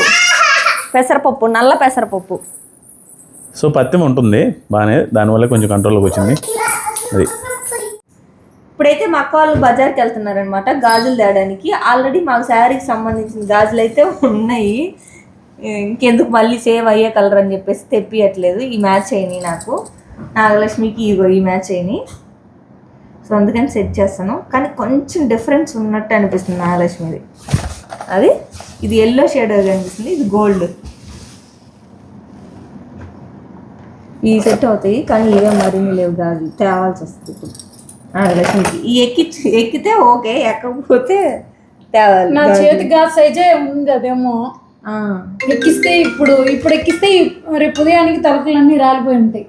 పెసరపప్పు, నల్ల పెసరపప్పు. సో పత్యం ఉంటుంది బాగానే, దానివల్ల కొంచెం కంట్రోల్లోకి వచ్చింది. అది ఇప్పుడైతే మా అక్క వాళ్ళు బజార్కి వెళ్తున్నారనమాట గాజులు తేయడానికి. ఆల్రెడీ మాకు శారీకి సంబంధించిన గాజులు అయితే ఉన్నాయి. ఇంకెందుకు మళ్ళీ సేవ్ అయ్యే కలర్ అని చెప్పేసి తెప్పియట్లేదు. ఈ మ్యాచ్ అయినాయి నాకు, నాగలక్ష్మికి ఇగో ఈ మ్యాచ్ అయినాయి. సో అందుకని సెట్ చేస్తాను. కానీ కొంచెం డిఫరెన్స్ ఉన్నట్టు అనిపిస్తుంది నాగలక్ష్మిది. అది ఇది ఎల్లో షేడ్ కనిపిస్తుంది, ఇది గోల్డ్. ఈ సెట్ అవుతాయి కానీ ఇవే మరిన్ని లేవు గాజులు, తేవాల్సి వస్తుంది ఇప్పుడు నాగలక్ష్మికి. ఈ ఎక్కితే ఓకే, ఎక్కకపోతే తేవాలి. నా చేతి గాజు సైజే ఉంది, అదేమో ఎక్కిస్తే ఇప్పుడు ఎక్కిస్తే రేపు ఉదయానికి తలుపులన్నీ రాలిపోయి ఉంటాయి.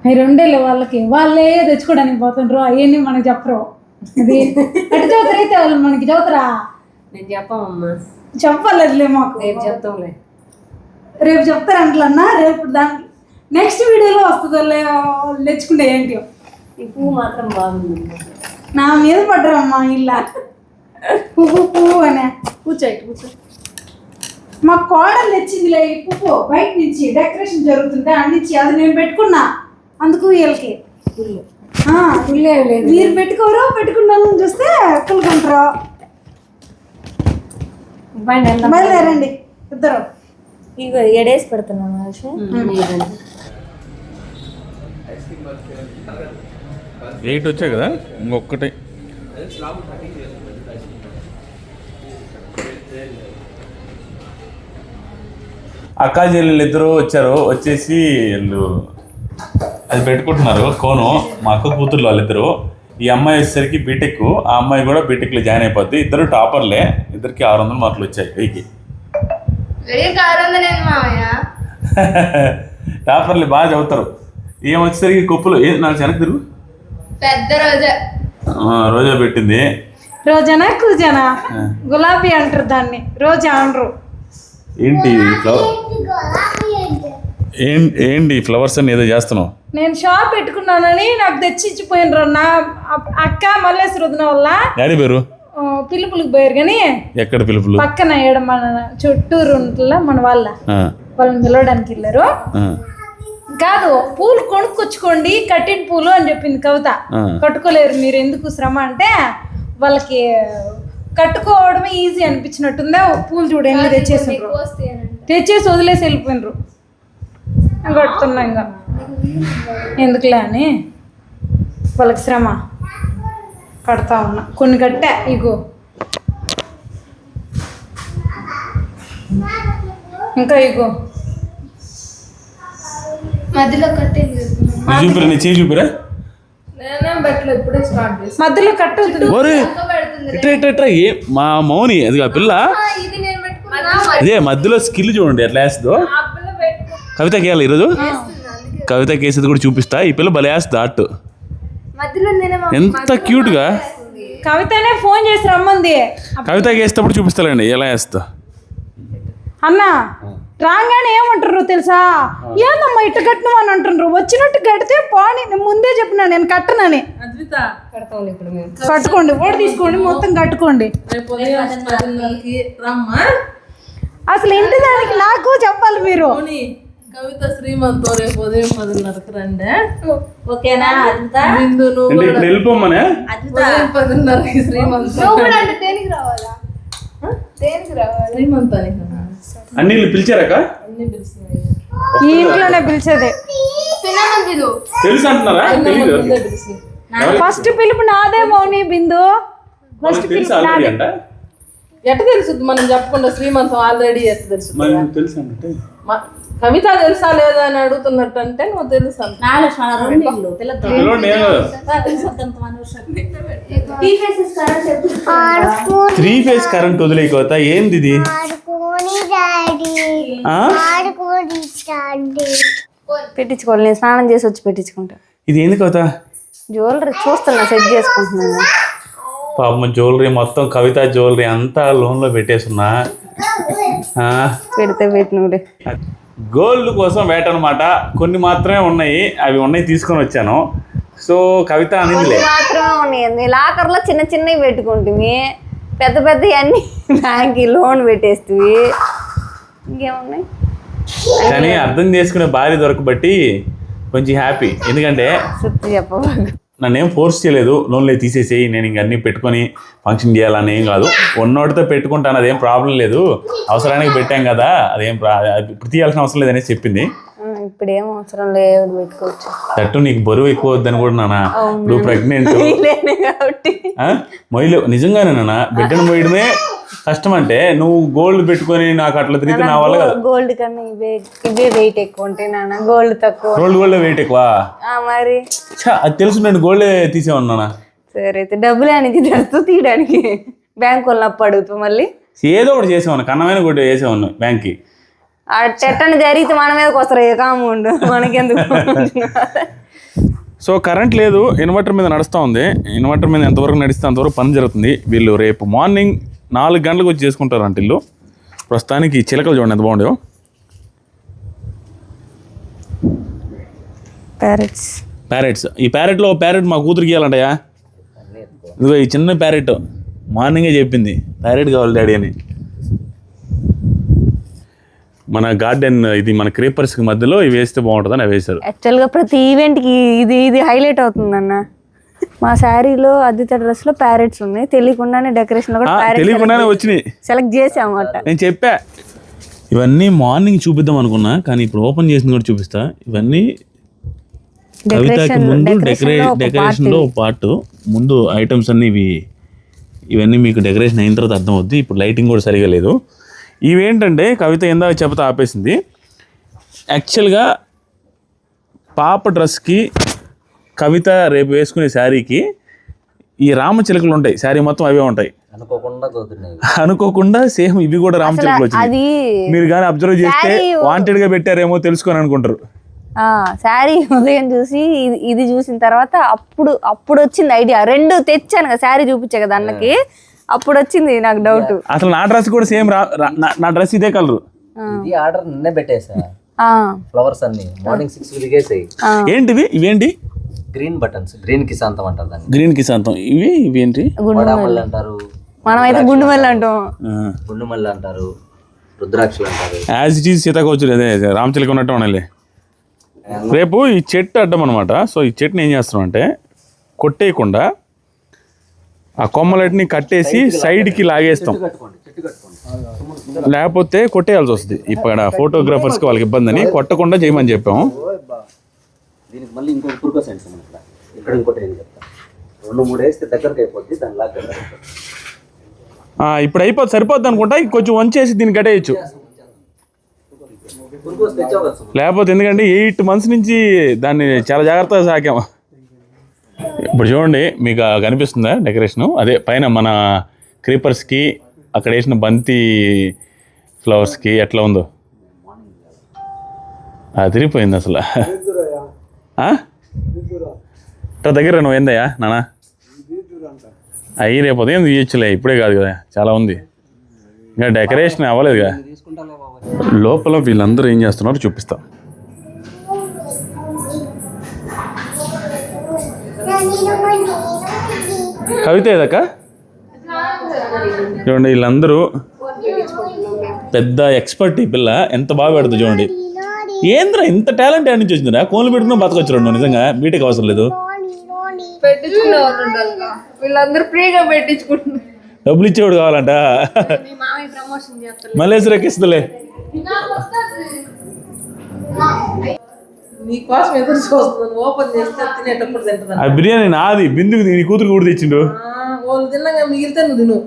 అవి 2 వాళ్ళకి, వాళ్ళే తెచ్చుకోవడానికి పోతుండ్రు. అవన్నీ మనకు చెప్పరు. అది అటు చదువుతారైతే వాళ్ళు మనకి చదువుతారా? నేను చెప్పమ్మా, చెప్పలేదులే మాకు. రేపు చెప్తాంలే. రేపు చెప్తారంట్లన్నా. రేపు దాంట్లో నెక్స్ట్ వీడియోలో వస్తుందో తెచ్చుకుంటే ఏంటి. ఈ పువ్వు మాత్రం బాగుంది. నా మీద పడ్డరమ్మా ఇలా పువ్వు అనే. కూర్చో. మా కోడలు తెచ్చిందిలే ఈ పువ్వు బయట నుంచి, డెకరేషన్ జరుగుతుంటే అన్నించి అది నేను పెట్టుకున్నా. అందుకు వీళ్ళకి మీరు పెట్టుకున్నాను చూస్తే కులుకుంటారు. బయలుదేరండి. ఇద్దరు ఇగో ఎడేసి పెడుతున్నాను ఆశ. ఎయిట్ వచ్చాయి కదా, ఇంకొకటి. అక్కా చెల్లెళ్ళు ఇద్దరు వచ్చారు. వచ్చేసి వీళ్ళు అది పెట్టుకుంటున్నారు కోను. మా అక్క కూతుర్లు వాళ్ళిద్దరు. ఈ అమ్మాయి వచ్చేసరికి బీటెక్, ఆ అమ్మాయి కూడా బీటెక్లో జాయిన్ అయిపోద్ది. ఇద్దరు టాపర్లే. ఇద్దరికి 600 మార్కులు వచ్చాయి వెయ్యికి. టాపర్లు బాగా చదువుతారు. ఏం వచ్చేసరికి కొప్పులు నాకు వెనక్కి తిరుగు. పెద్ద రోజా రోజా పెట్టింది. రోజానా కూజానా? గులాబీ అంటారు దాన్ని, రోజా అనరు. ఏంటి ఏంటి ఫ్లవర్స్ అని ఏదో చేస్తున్నావు? నేను షాప్ పెట్టుకున్నానని నాకు తెచ్చి ఇచ్చిపోయినరు నా అక్క మల్లేశ్వర వదిన వల్ల. యాడి పేరు? పిలుపులకు పోయారు కానీ. ఎక్కడ పిలుపులు? పక్కన ఏడ మన చుట్టూరు ఉంటుందా మన వాళ్ళని పిలవడానికి వెళ్ళారు. కాదు, పూలు కొనుక్కొచ్చుకోండి కట్టిన పూలు అని చెప్పింది కవిత. కట్టుకోలేరు మీరు, ఎందుకు శ్రమ అంటే వాళ్ళకి కట్టుకోవడమే ఈజీ అనిపించినట్టుందా. పూలు చూడు ఎన్ని తెచ్చేసిండ్రు, తెచ్చేసి వదిలేసి వెళ్ళిపోయినరు. కట్టుతున్నా ఇంకా ఎందుకులే అని వాళ్ళకి శ్రమ. కడతా ఉన్నా కొన్ని కట్టా. ఇగో ఇంకా ఇగో మధ్యలో కట్టేది చూపిరా, నీ చేయి చూపిరా. నేనేం బట్టలు ఇప్పుడే స్టార్ట్ చేసి మధ్యలో కట్టు అవుతుంది. మా మౌని అది ఆ పిల్ల ఇది నేను పెట్టుకున్నా. అదే మధ్యలో స్కిల్ చూడండి ఎట్లా వేస్తుందో. కవితకి వేయాలి ఈరోజు. కవితకి వేసేది కూడా చూపిస్తా. ఈ పిల్ల భలే వేస్తుంది ఆర్ట్. మధ్యలో ఎంత క్యూట్ గా. కవితనే ఫోన్ చేసి రమ్మంది. కవితకి వేసేటప్పుడు చూపిస్తానండి ఎలా వేస్తా. అన్న రాగానే ఏమంటారు తెలుసా? ఏందమ్మా ఇట్ట కట్టినవు అని అంటున్నారు. వచ్చినట్టు కడితే పోనీ, నేను ముందే చెప్పినా నేను కట్టనని. కట్టుకోండి, ఓడి తీసుకోండి, మొత్తం కట్టుకోండి. రేపు ఉదయం 10:30కి రమ్మా. అసలు ఇంటి దానికి నాకు చెప్పాలి మీరు. కవిత శ్రీమంతో రేపు ఉదయం 10:30కి రండి. ఓకేనా? బిందు నువ్వు అంటే ఇప్పుడు వెళ్ళిపోమ్మనే. ఉదయం 10:30కి శ్రీమంతం. నువ్వు కూడా అంటే దేనికి రావాలా? దేనికి రావాలి? శ్రీమంతానికి అన్ని పిలిచారాక? అన్ని పిలిచినాయి. ఈ ఇంట్లోనే పిలిచేదే. తెలుసు అంటున్నారా? తెలీదు. ఫస్ట్ పిలుపు నాదే మౌని బిందు. ఫస్ట్ తెలుసు ఆల్రెడీ అంట. ఎట్ట తెలుసు మనం చెప్పకుండా శ్రీమంతం ఆల్రెడీ ఎట్ట తెలుసు? తెలుసు అంటే కవిత తెలుసా లేదా అని అడుగుతున్నట్టు అంటే నువ్వు తెలుసా? 3 ఫేజ్ కరెంట్ వదిలేకోత ఏంది ఇది? పెట్టించుకోవాలి. నేను స్నానం చేసి వచ్చి పెట్టించుకుంటా. ఇది ఎందుకు అవుతా? జ్యువెలరీ చూస్తున్నా, సెట్ చేసుకుంటున్నాను. పాపం జ్యువెలరీ మొత్తం కవిత జ్యువెలరీ అంతా లోన్లో పెట్టేస్తున్నా. పెడితే పెట్టినవులే. గోల్డ్ కోసం వేట అనమాట. కొన్ని మాత్రమే ఉన్నాయి, అవి ఉన్నాయి తీసుకొని వచ్చాను. సో కవిత అనిందిలే మాత్రమే ఉన్నాయి. లాకర్లో చిన్న చిన్నవి పెట్టుకుంటుంది, పెద్ద పెద్ద అన్ని బ్యాంక్ లోన్ పెట్టేస్తుంది. ఇంకేమున్నాయి కానీ అర్థం చేసుకునే భార్య దొరకబట్టి కొంచెం హ్యాపీ. ఎందుకంటే సత్తి చెప్పబాకు. నన్నేం ఫోర్స్ చేయలేదు లోన్లో తీసేసేయి, నేను ఇంక అన్నీ పెట్టుకొని ఫంక్షన్ చేయాలని ఏం కాదు. ఉన్నోటితో పెట్టుకుంటాను, అదేం ప్రాబ్లం లేదు. అవసరానికి పెట్టాం కదా, అదేం ఇప్పుడు తీయాల్సిన అవసరం లేదనేసి చెప్పింది. ఇప్పుడు ఏం అవసరం లేదు, పెట్టుకోవచ్చు. తట్టు నీకు బరువు ఎక్కువ వద్దని కూడా నాన్న, నువ్వు ప్రెగ్నెంట్ కాబట్టి మొయ్యలు. నిజంగానే నాన్న, బిడ్డను మొయ్యడమే కష్టం. అంటే నువ్వు గోల్డ్ పెట్టుకొని నాకు అట్లా తిరిగితే నా వల్ల కదా. గోల్డ్ కన్నా ఇవే వెయిట్ ఎక్కువ ఉంటాయి నాన్న, గోల్డ్ తక్కువ. గోల్డ్ వెయిట్ ఎక్కువ మరి అది తెలుసు. నేను గోల్డ్ తీసేమన్నా. సరే అయితే డబ్బులు అనేది తెలుస్తూ తీయడానికి బ్యాంక్ వాళ్ళప్పు అడుగుతాం. మళ్ళీ ఏదో ఒకటి చేసేవాను, కన్నమైన కూడా వేసేవాను బ్యాంక్కి. చెట్టని జరిగితే మన మీదకి వస్తారు, ఏ కాముండు మనకెందుకు. సో కరెంట్ లేదు, ఇన్వర్టర్ మీద నడుస్తూ ఉంది. ఇన్వర్టర్ మీద ఎంతవరకు నడిస్తే అంతవరకు పని జరుగుతుంది. వీళ్ళు రేపు మార్నింగ్ 4 గంటలకు వచ్చి చేసుకుంటారు అంటే ఇల్లు. ప్రస్తుతానికి చిలకలు చూడండి ఎంత బాగుండేవో. ప్యారెట్స్. ఈ ప్యారెట్లో ప్యారెట్ మా కూతురికి ఇవ్వాలంటయా. ఇదిగో ఈ చిన్న ప్యారెట్ మార్నింగే చెప్పింది ప్యారెట్ కావాలి డాడీ అని. మన గార్డెన్ ఇది మన క్రీపర్స్కి మధ్యలో ఇవి వేస్తే బాగుంటుందని అవి వేశారు. యాక్చువల్గా ప్రతి ఈవెంట్కి ఇది హైలైట్ అవుతుందన్న. మా శారీలో అద్దిత డ్రెస్లో ప్యారెట్స్ ఉన్నాయి, తెలియకుండానే డెకరేషన్ తెలియకుండానే వచ్చినాయి. సెలెక్ట్ చేసామన్నమాట. నేను చెప్పా ఇవన్నీ మార్నింగ్ చూపిద్దాం అనుకున్నా, కానీ ఇప్పుడు ఓపెన్ చేసింది కూడా చూపిస్తా. ఇవన్నీ కవితకి ముందు డెకరేషన్లో పార్ట్. ముందు ఐటమ్స్ అన్నీ ఇవన్నీ మీకు డెకరేషన్ అయిన తర్వాత అర్థం అవుద్ది. ఇప్పుడు లైటింగ్ కూడా సరిగా లేదు. ఇవేంటంటే కవిత ఇందాక చెప్తా ఆపేసింది. యాక్చువల్గా పాప డ్రెస్కి, కవిత రేపు వేసుకునే శారీకి ఈ రామచిలుకలు ఉంటాయి. శారీ మొత్తం అవే ఉంటాయి. అనుకోకుండా సేమ్ ఇవి కూడా రామచిలుకలు వచ్చినాయి. మీరు కానీ అబ్జర్వ్ చేస్తే వాంటెడ్ గా పెట్టారేమో తెలుసుకొని అనుకుంటారు. శారీ ఉదయం చూసి ఇది చూసిన తర్వాత అప్పుడు వచ్చింది ఐడియా. 2 తెచ్చాను కదా, శారీ చూపించే కదా అన్నకి, అప్పుడు వచ్చింది నాకు డౌట్. అసలు నా డ్రెస్ కూడా సేమ్ నా డ్రెస్ ఇదే కలరు. ఇది ఆర్డర్ నిన్నే పెట్టేసా. ఫ్లవర్స్ అన్ని మార్నింగ్ 6 కి దిగేసాయి. ఏంటివి? ఇవేంటి? గ్రీన్ బటన్స్, గ్రీన్ కిసాంతం అంటారు దాన్ని. గ్రీన్ కిసాంతం. ఇవేంటి? గుండుమల్లి అంటారు. మనమైతే గుండుమల్లి అంటాం. గుండుమల్లి అంటారు, రుద్రాక్షలు అంటారు. యాజ్ ఇట్ ఈజ్ సీతాకోవచ్చు అదే రామచిలక ఉన్నట్టు ఉండాలి. రేపు ఈ చెట్టు అడ్డం అనమాట. సో ఈ చెట్టుని ఏం చేస్తున్నాం అంటే కొట్టేయకుండా ఆ కొమ్మలటిని కట్టేసి సైడ్కి లాగేస్తాం, లేకపోతే కొట్టేయాల్సి వస్తుంది. ఇక్కడ ఫోటోగ్రాఫర్స్కి వాళ్ళకి ఇబ్బంది అని కొట్టకుండా చేయమని చెప్పాము. దీనికి మళ్ళీ ఇంకొక పురుగో సెన్స్ ఇక్కడ ఇంకోటి ఏం చెప్తా, 2-3 వేస్తే దగ్గరకు అయిపోద్ది, దాని లాగా ఇప్పుడు అయిపోతుంది, సరిపోద్ది అనుకుంటా. కొంచెం వంచేసి దీన్ని కట్టేయచ్చు. లేకపోతే ఎందుకంటే 8 months నుంచి దాన్ని చాలా జాగ్రత్తగా సాకాము. ఇప్పుడు చూడండి, మీకు కనిపిస్తుందా డెకరేషను? అదే పైన మన క్రీపర్స్కి అక్కడ వేసిన బంతి ఫ్లవర్స్కి ఎట్లా ఉందో అదిరిపోయింది అసలు. దగ్గర నువ్వు ఏందయ్యా నానా? అయ్యి రేపు ఉదయం తీయచ్చులే, ఇప్పుడే కాదు కదా, చాలా ఉంది ఇంకా డెకరేషన్ అవ్వలేదుగా. లోపల వీళ్ళందరూ ఏం చేస్తున్నారో చూపిస్తా. కవిత ఏదక్క చూడండి, వీళ్ళందరూ పెద్ద ఎక్స్పర్ట్. ఈ పిల్ల ఎంత బాగా పెడుతుంది చూడండి. ఏంద్రా ఇంత టాలెంట్ ఎక్కడి నుంచి వచ్చిందిరా? కోన్లు పెట్టుకున్నా బతకొచ్చు రెండు. నిజంగా బీటెక్ అవసరం లేదు. వీళ్ళందరూ ఫ్రీగా పెట్టించుకుంటున్నారు. డబ్బులు ఇచ్చేవాడు కావాలంట. మల్లేశ్వర ఎక్కిస్తుందిలే. నీకోసం ఎదురు చూస్తున్నాను. ఓపెన్ చేస్తే తినేటప్పుడు తింటున్నాను. ఆ బిర్యానీ నాది, బిందుకు నీ కూతురు కూడా తెచ్చిండు. వాళ్ళు తిన్నాక మిగిలితే నువ్వు తిను.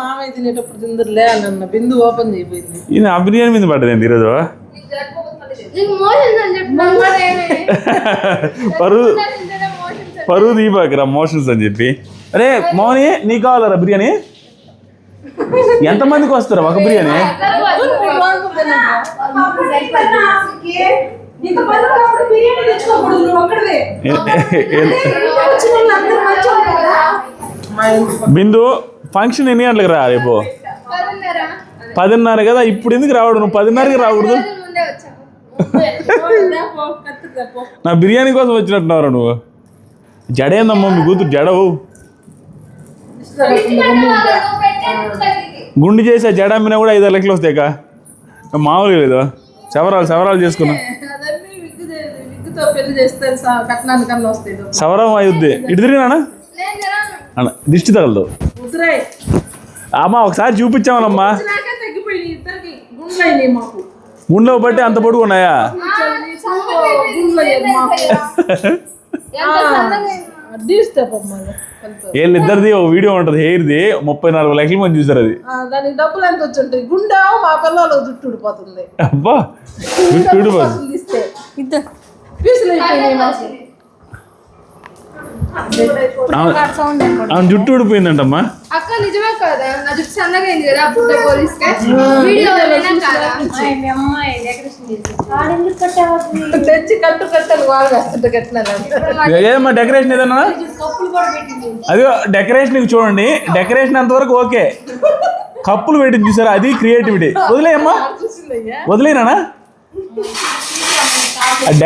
మామయ్య తినేటప్పుడు తిందురులే అని బిందు ఓపెన్ చేయబోయింది. ఈయన ఆ బిర్యానీ మీద పడ్డదండి ఈరోజు. పరువు దీపాకరా మోషన్స్ అని చెప్పి. అరే మౌని, నీకు కావాలరా బిర్యానీ? ఎంతమందికి వస్తారా ఒక బిర్యానీ? బిందు, ఫంక్షన్ ఎన్ని గంటలకు రా రేపు? 10:30 కదా. ఇప్పుడు ఎందుకు రావడు? నువ్వు 10:30కి రాకూడదు. నా బిర్యానీ కోసం వచ్చినట్టున్నారా నువ్వు? జడేందమ్మా మీ కూతురు జడవు? గుండు చేసే జడ అమ్మినా కూడా 5-6 లక్షలు వస్తాయికా. మామూలుగా లేదు. సవరాలు చేసుకున్నా. సవరం అయ్యుద్ది. ఇటు తిరిగినా అన్న దిష్టి తగలదు అమ్మా. ఒకసారి చూపించామనమ్మా. గుండె బట్టి అంత పొడుగు ఉన్నాయా? వీళ్ళిద్దరిది ఒక వీడియో ఉంటుంది హెయిర్ది, 34 లక్షల మంది చూసారు. అది దానికి డబ్బులు ఎంత వచ్చి ఉంటాయి? గుండె మా పిల్లలు జుట్టు ఊడిపోతుంది. అబ్బా జుట్టు ఊడిపోతుంది. ఆమె జుట్టు ఊడిపోయిందంటమ్మా. అక్క నిజమే కదా, నా జుట్టు సన్నగా అయింది కదా అప్పుడు పోలీస్కే వీడియో తెచ్చి కట్టలు వాళ్ళు వేస్తుంటే కట్టినారు. ఏదమ్మా డెకరేషన్ ఏదన్నా? అది డెకరేషన్ చూడండి. డెకరేషన్ అంతవరకు ఓకే. కప్పులు పెట్టింది చూసారా, అది క్రియేటివిటీ. వదిలేయమ్మా, వదిలేనా? అది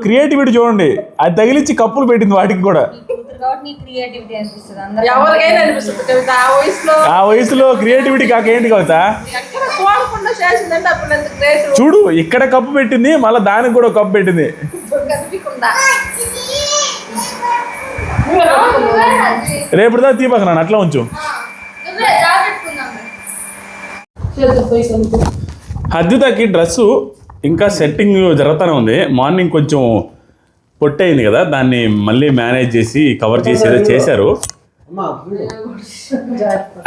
క్రియేటివిటీ చూడండి. అది తగిలిచ్చి కప్పులు పెట్టింది వాటికి కూడా. ఆ వయసులో క్రియేటివిటీ కాకేంటి కవుతా? చూడు, ఇక్కడ కప్పు పెట్టింది, మళ్ళీ దానికి కూడా కప్పు పెట్టింది. రేపు దా తీపక అట్లా ఉంచు. అద్వితకి డ్రెస్సు ఇంకా సెట్టింగ్ జరుగుతూనే ఉంది. మార్నింగ్ కొంచెం పొట్టయింది కదా, దాన్ని మళ్ళీ మేనేజ్ చేసి కవర్ చేసి ఏదో చేశారు.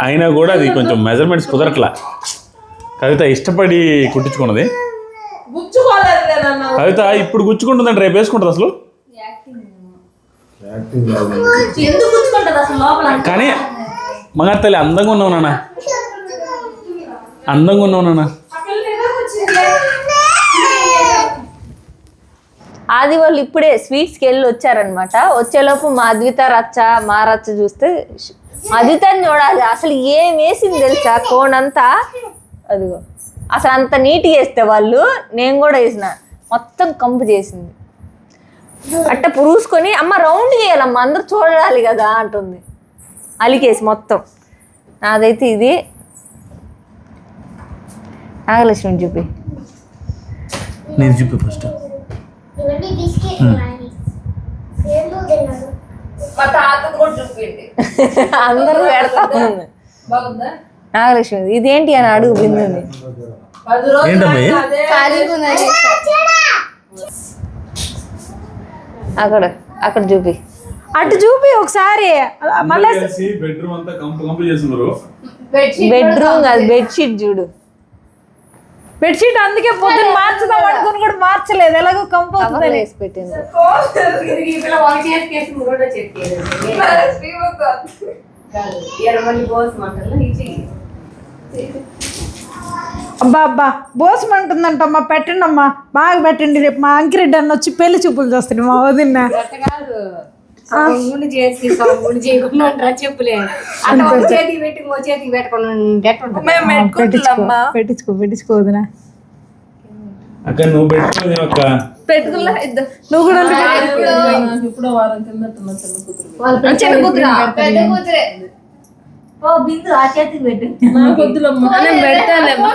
అయినా కూడా అది కొంచెం మెజర్మెంట్స్ కుదరట్లా. కవిత ఇష్టపడి కుట్టించుకున్నది. కవిత ఇప్పుడు గుచ్చుకుంటుందంటే రేపు వేసుకుంటుంది అసలు. కానీ మగతల్లి అందంగా ఉన్నావు నాన్న, అందంగా ఉన్నావు నాన్న. ఆది వాళ్ళు ఇప్పుడే స్వీట్స్కి వెళ్ళి వచ్చారనమాట. వచ్చేలోపు మా అద్విత రచ్చ మా రచ్చ చూస్తే అద్వితని చూడాలి. అసలు ఏం వేసింది తెలుసా, కోనంతా అదిగో అసలు అంత నీట్గా వేస్తే వాళ్ళు, నేను కూడా వేసిన, మొత్తం కంపు చేసింది. అట్ట పురుసుకొని అమ్మ రౌండ్ చేయాలమ్మ అందరూ చూడాలి కదా అంటుంది. అలికేసి మొత్తం. నాదైతే ఇది నాగలక్ష్మి చూపి. నేను చూపి ఫస్ట్. అందరూ పెడతా ఉంది. నాగలక్ష్మి ఇదేంటి అని అడుగు బిందుని. అక్కడ అక్కడ చూపి, అటు చూపి ఒకసారి. మళ్ళీ బెడ్రూమ్ అంతా కంపు చేస్తున్నారు. బెడ్రూమ్ కాదు బెడ్షీట్ చూడు. బెడ్షీట్ అందుకే పొద్దున్న మార్చుదాం అనుకుని కూడా మార్చలేదు, ఎలాగో కంపు అవుతుంది వేసి పెట్టింది. అబ్బా అబ్బా బోసమంటుందంటమ్మా, పెట్టండి అమ్మా, బాగా పెట్టండి. రేపు మా అంకిరెడ్డి అన్న వచ్చి పెళ్లి చూపులు చూస్తాడు మా వదిన. పెట్టించుకో వదిన. అక్క నువ్వు పెట్టుకోవాలి అక్క. పెట్టుకున్నా ఇద్దరు. నువ్వు కూడా ఇప్పుడు వారం కింద పెద్ద కూతురే ఓ బిందు ఆ చేతికి పెట్టు. నాకు వద్దులమ్మా, నేను పెడతాలేమ్మా.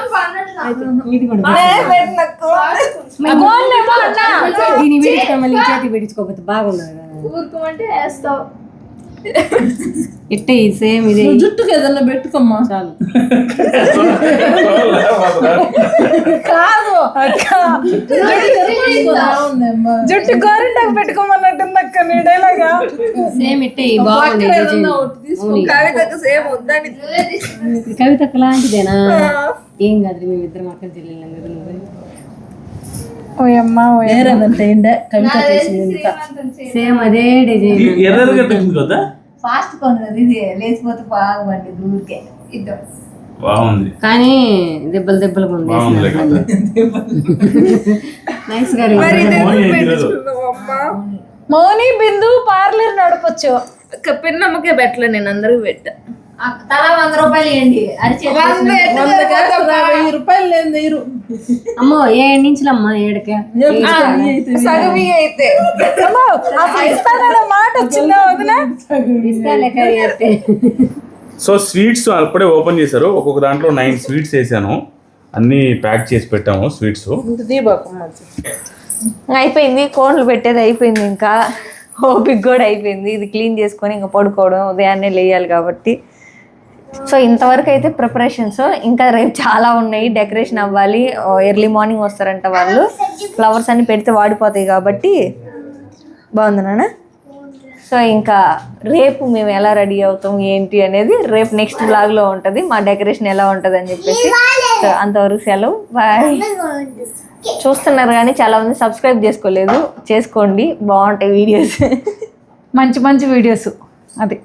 దీని పెట్టించుకో, మళ్ళీ చేతికి పెట్టించుకోకపోతే బాగుండదు. ఊరుకోమంటే వేస్తావు. ఇట్టే సేమ్ ఇదే. జుట్టుకి ఏదన్నా పెట్టుకోమ్మా చాలు. కాదు జుట్టు గోరింటాకు పెట్టుకోమన్నట్టుంది అక్క నీ డైలాగా. సేమ్ ఇట్టే బాగుంది. కవితకు లాంటిదేనా? ఏం కాదు, మేమిద్దరం అక్కడ చెల్లెళ్ళం కదా. ఓయమ్మా కవిత చేసింది సేమ్ అదే డిజైన్. ఎర్రగా పెట్టింది కదా, ఫాస్ట్ కొన్నది ఇది, లేచిపోతే బాగుంది ఊరికే. ఇద్దరు బాగుంది. కానీ దెబ్బలు ఉంది. నైస్ గా. మౌని బిందు పార్లర్ నడపచ్చు. పిన్నమ్మకే పెట్టలే, నేను అందరికి పెట్టా. తలా 100 రూపాయలు ఇవ్వండి. ₹1000 లేదు. అమ్మో 7 నుంచిలమ్మా 7కే సగం అయితే మాట వచ్చిందా వదిన? ఇస్తా లెక్క అయితే. సో స్వీట్స్ అప్పుడే ఓపెన్ చేశారు. ఒక్కొక్క దాంట్లో 9 స్వీట్స్ వేసాను. అన్నీ ప్యాక్ చేసి పెట్టాము స్వీట్స్. అయిపోయింది, కోన్లు పెట్టేది అయిపోయింది. ఇంకా ఓపిక కూడా అయిపోయింది. ఇది క్లీన్ చేసుకొని ఇంకా పడుకోవడం, ఉదయాన్నే లేయాలి కాబట్టి. సో ఇంతవరకు అయితే ప్రిపరేషన్స్. ఇంకా రేపు చాలా ఉన్నాయి, డెకరేషన్ అవ్వాలి. ఎర్లీ మార్నింగ్ వస్తారంట వాళ్ళు. ఫ్లవర్స్ అన్ని పెడితే వాడిపోతాయి కాబట్టి. బాగుంది నాన్న. సో ఇంకా రేపు మేము ఎలా రెడీ అవుతాం ఏంటి అనేది రేపు నెక్స్ట్ బ్లాగ్లో ఉంటుంది. మా డెకరేషన్ ఎలా ఉంటుంది అని చెప్పేసి. సో అంతవరకు సెలవు, బాయ్. చూస్తున్నారు కానీ చాలామంది సబ్స్క్రైబ్ చేసుకోలేదు, చేసుకోండి, బాగుంటాయి వీడియోస్. మంచి వీడియోస్ అది.